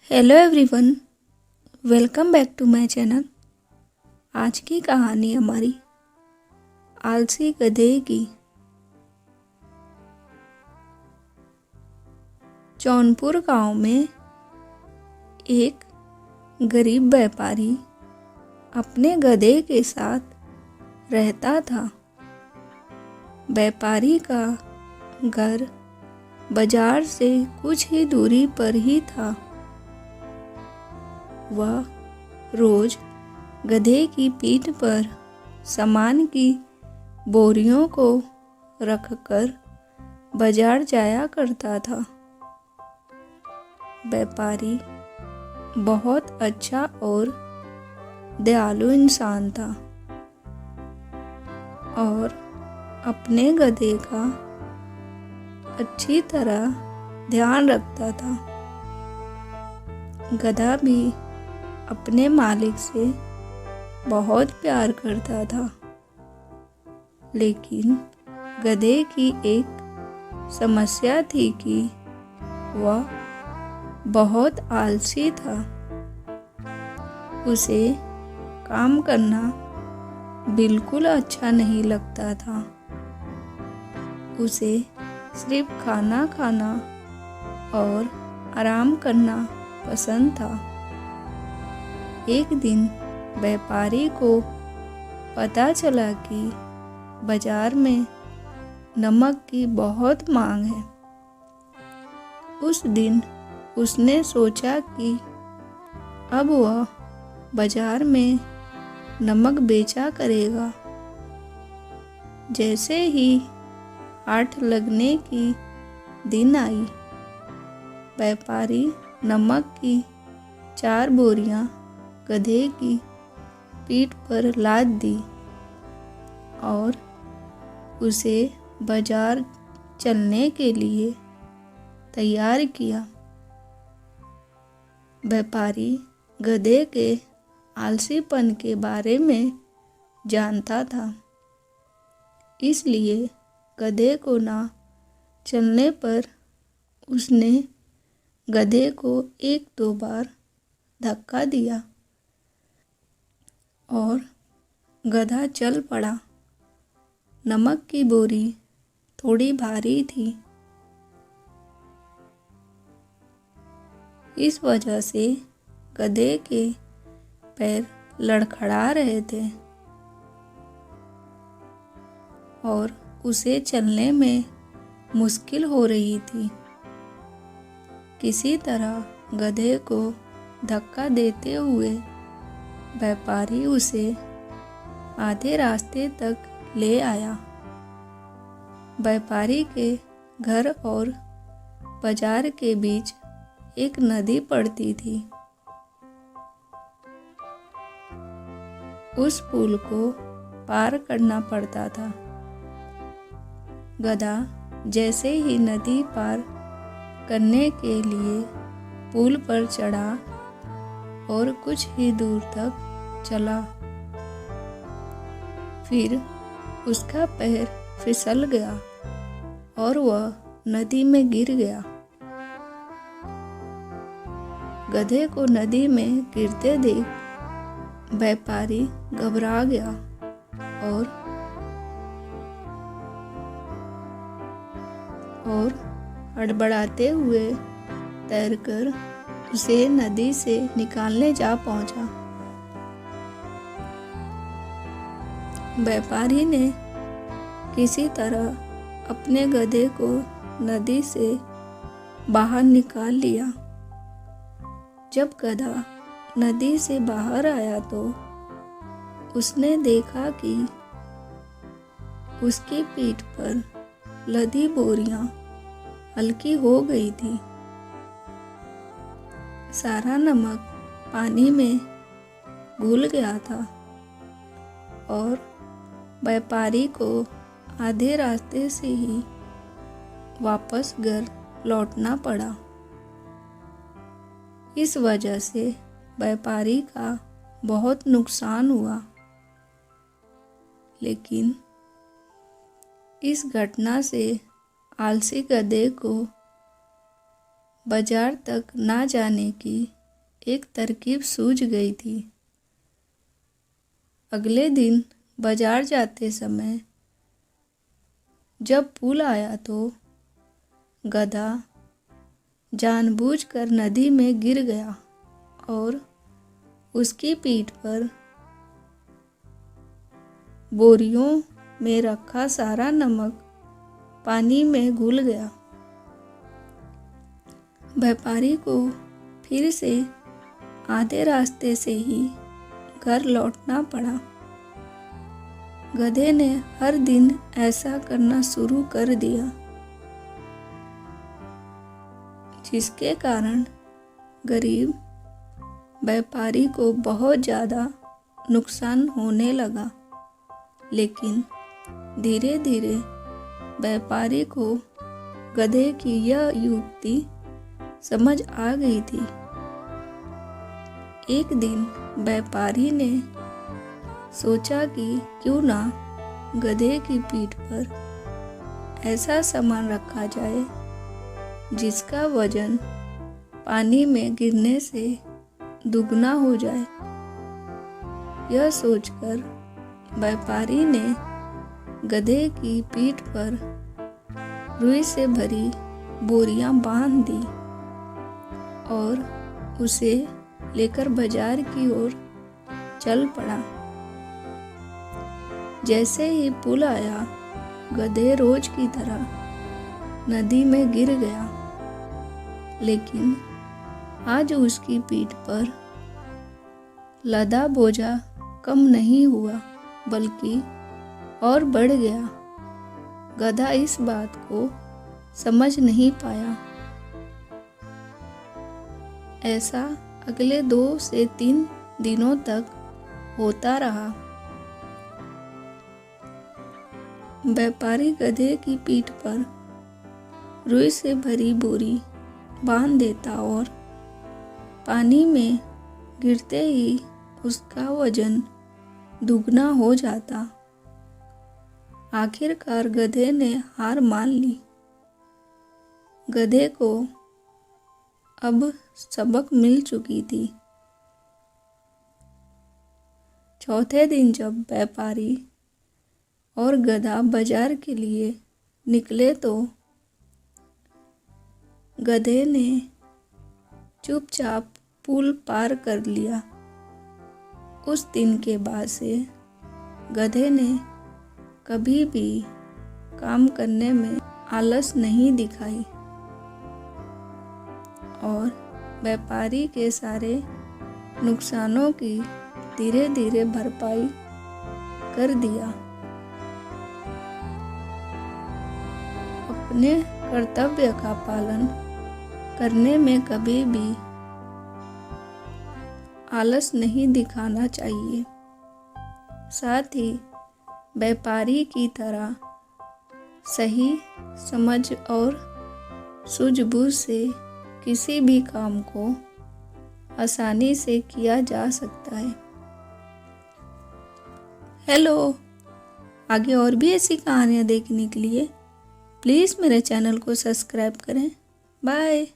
Hello everyone, welcome back to my channel. आज की कहानी हमारी आलसी गधे की। जौनपुर गांव में एक गरीब व्यापारी अपने गधे के साथ रहता था। व्यापारी का घर बाजार से कुछ ही दूरी पर ही था। वह रोज गधे की पीठ पर सामान की बोरियों को रखकर बाजार जाया करता था। व्यापारी बहुत अच्छा और दयालु इंसान था और अपने गधे का अच्छी तरह ध्यान रखता था। गधा भी अपने मालिक से बहुत प्यार करता था, लेकिन गधे की एक समस्या थी कि वह बहुत आलसी था। उसे काम करना बिल्कुल अच्छा नहीं लगता था। उसे सिर्फ खाना खाना और आराम करना पसंद था। एक दिन व्यापारी को पता चला कि बाजार में नमक की बहुत मांग है। उस दिन उसने सोचा कि अब वह बाजार में नमक बेचा करेगा। जैसे ही हाट लगने की दिन आई, व्यापारी नमक की 4 बोरियां गधे की पीठ पर लाद दी और उसे बाजार चलने के लिए तैयार किया। व्यापारी गधे के आलसीपन के बारे में जानता था, इसलिए गधे को ना चलने पर उसने गधे को 1-2 बार धक्का दिया और गधा चल पड़ा। नमक की बोरी थोड़ी भारी थी, इस वजह से गधे के पैर लड़खड़ा रहे थे और उसे चलने में मुश्किल हो रही थी। किसी तरह गधे को धक्का देते हुए व्यापारी उसे आधे रास्ते तक ले आया। व्यापारी के घर और बाजार के बीच एक नदी पड़ती थी। उस पुल को पार करना पड़ता था। गधा जैसे ही नदी पार करने के लिए पुल पर चढ़ा और कुछ ही दूर तक चला, फिर उसका पैर फिसल गया और वह नदी में गिर गया। गधे को नदी में गिरते देख व्यापारी घबरा गया और हड़बड़ाते हुए तैरकर उसे नदी से निकालने जा पहुंचा। व्यापारी ने किसी तरह अपने गधे को नदी से बाहर निकाल लिया। जब गधा नदी से बाहर आया तो उसने देखा कि उसकी पीठ पर लदी बोरियां हल्की हो गई थी। सारा नमक पानी में घुल गया था और व्यापारी को आधे रास्ते से ही वापस घर लौटना पड़ा। इस वजह से व्यापारी का बहुत नुकसान हुआ, लेकिन इस घटना से आलसी गधे को बाजार तक ना जाने की एक तरकीब सूझ गई थी। अगले दिन बाजार जाते समय जब पुल आया तो गधा जानबूझकर नदी में गिर गया और उसकी पीठ पर बोरियों में रखा सारा नमक पानी में घुल गया। व्यापारी को फिर से आधे रास्ते से ही घर लौटना पड़ा। गधे ने हर दिन ऐसा करना शुरू कर दिया, जिसके कारण गरीब व्यापारी को बहुत ज़्यादा नुकसान होने लगा। लेकिन धीरे धीरे व्यापारी को गधे की यह युक्ति समझ आ गई थी। एक दिन व्यापारी ने सोचा कि क्यों ना गधे की पीठ पर ऐसा सामान रखा जाए जिसका वजन पानी में गिरने से दुगना हो जाए। यह सोचकर व्यापारी ने गधे की पीठ पर रुई से भरी बोरियां बांध दी और उसे लेकर बाजार की ओर चल पड़ा। जैसे ही पुल आया, गधे रोज की तरह नदी में गिर गया, लेकिन आज उसकी पीठ पर लदा बोझा कम नहीं हुआ बल्कि और बढ़ गया। गधा इस बात को समझ नहीं पाया। ऐसा अगले 2 से 3 दिनों तक होता रहा। व्यापारी गधे की पीठ पर रुई से भरी बोरी बांध देता और पानी में गिरते ही उसका वजन दुगना हो जाता। आखिरकार गधे ने हार मान ली। गधे को अब सबक मिल चुकी थी। चौथे दिन जब व्यापारी और गधा बाजार के लिए निकले तो गधे ने चुपचाप पुल पार कर लिया। उस दिन के बाद से गधे ने कभी भी काम करने में आलस नहीं दिखाई और व्यापारी के सारे नुकसानों की धीरे धीरे भरपाई कर दिया। अपने कर्तव्य का पालन करने में कभी भी आलस नहीं दिखाना चाहिए। साथ ही व्यापारी की तरह सही समझ और सूझबूझ से किसी भी काम को आसानी से किया जा सकता है। हेलो, आगे और भी ऐसी कहानियाँ देखने के लिए प्लीज़ मेरे चैनल को सब्सक्राइब करें। बाय।